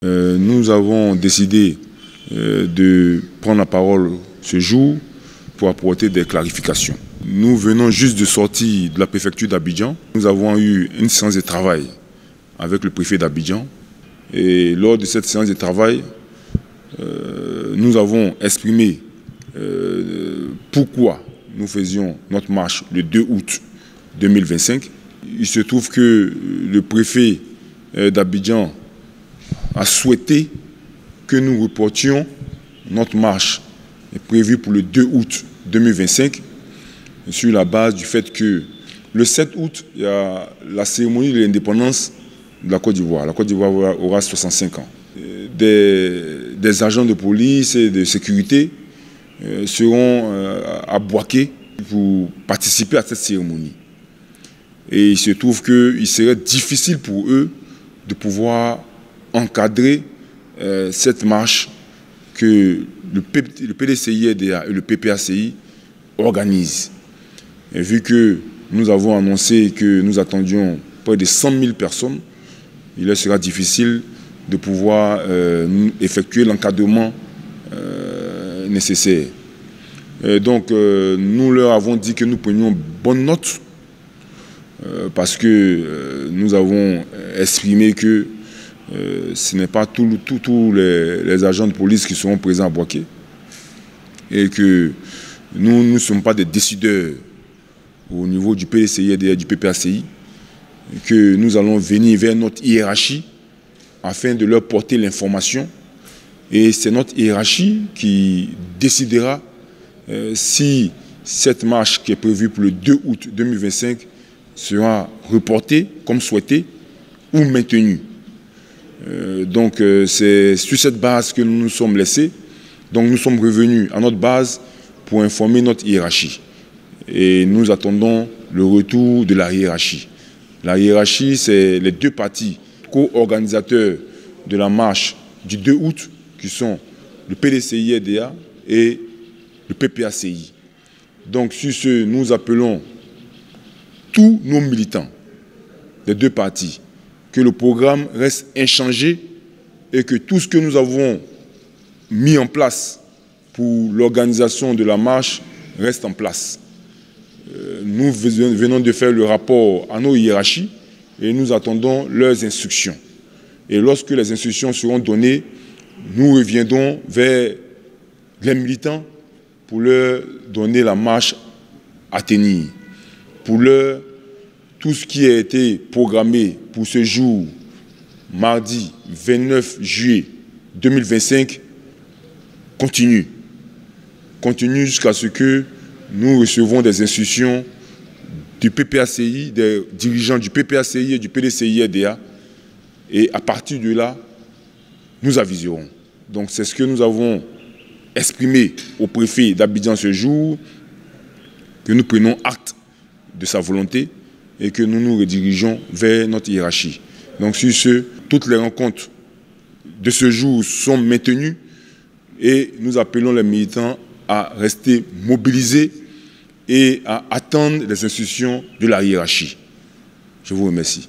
Nous avons décidé de prendre la parole ce jour pour apporter des clarifications. Nous venons juste de sortir de la préfecture d'Abidjan. Nous avons eu une séance de travail avec le préfet d'Abidjan. Et lors de cette séance de travail, nous avons exprimé pourquoi nous faisions notre marche le 2 août 2025. Il se trouve que le préfet d'Abidjan a souhaité que nous reportions notre marche prévue pour le 2 août 2025 sur la base du fait que le 7 août, il y a la cérémonie de l'indépendance de la Côte d'Ivoire. La Côte d'Ivoire aura 65 ans. Des agents de police et de sécurité seront à Bouaké pour participer à cette cérémonie. Et il se trouve qu'il serait difficile pour eux de pouvoir encadrer cette marche que le PDCI-RDA et le PPACI organisent. Et vu que nous avons annoncé que nous attendions près de 100 000 personnes, il sera difficile de pouvoir effectuer l'encadrement nécessaire. Et donc nous leur avons dit que nous prenions bonne note parce que nous avons exprimé que ce n'est pas tous les agents de police qui seront présents à Bouaké et que nous ne sommes pas des décideurs au niveau du PDCI et du PPACI, que nous allons venir vers notre hiérarchie afin de leur porter l'information et c'est notre hiérarchie qui décidera si cette marche qui est prévue pour le 2 août 2025 sera reportée comme souhaité ou maintenue. Donc c'est sur cette base que nous nous sommes laissés. Donc nous sommes revenus à notre base pour informer notre hiérarchie. Et nous attendons le retour de la hiérarchie. La hiérarchie, c'est les deux partis co-organisateurs de la marche du 2 août, qui sont le PDCI-RDA et le PPACI. Donc sur ce, nous appelons tous nos militants des deux partis que le programme reste inchangé et que tout ce que nous avons mis en place pour l'organisation de la marche reste en place. Nous venons de faire le rapport à nos hiérarchies et nous attendons leurs instructions. Et lorsque les instructions seront données, nous reviendrons vers les militants pour leur donner la marche à tenir. Pour leur, tout ce qui a été programmé pour ce jour, mardi 29 juillet 2025, continue. Continue jusqu'à ce que nous recevons des instructions du PPACI, des dirigeants du PPACI et du PDCI-RDA. Et à partir de là, nous aviserons. Donc c'est ce que nous avons exprimé au préfet d'Abidjan ce jour, que nous prenons acte de sa volonté et que nous nous redirigeons vers notre hiérarchie. Donc sur ce, toutes les rencontres de ce jour sont maintenues et nous appelons les militants à rester mobilisés et à attendre les instructions de la hiérarchie. Je vous remercie.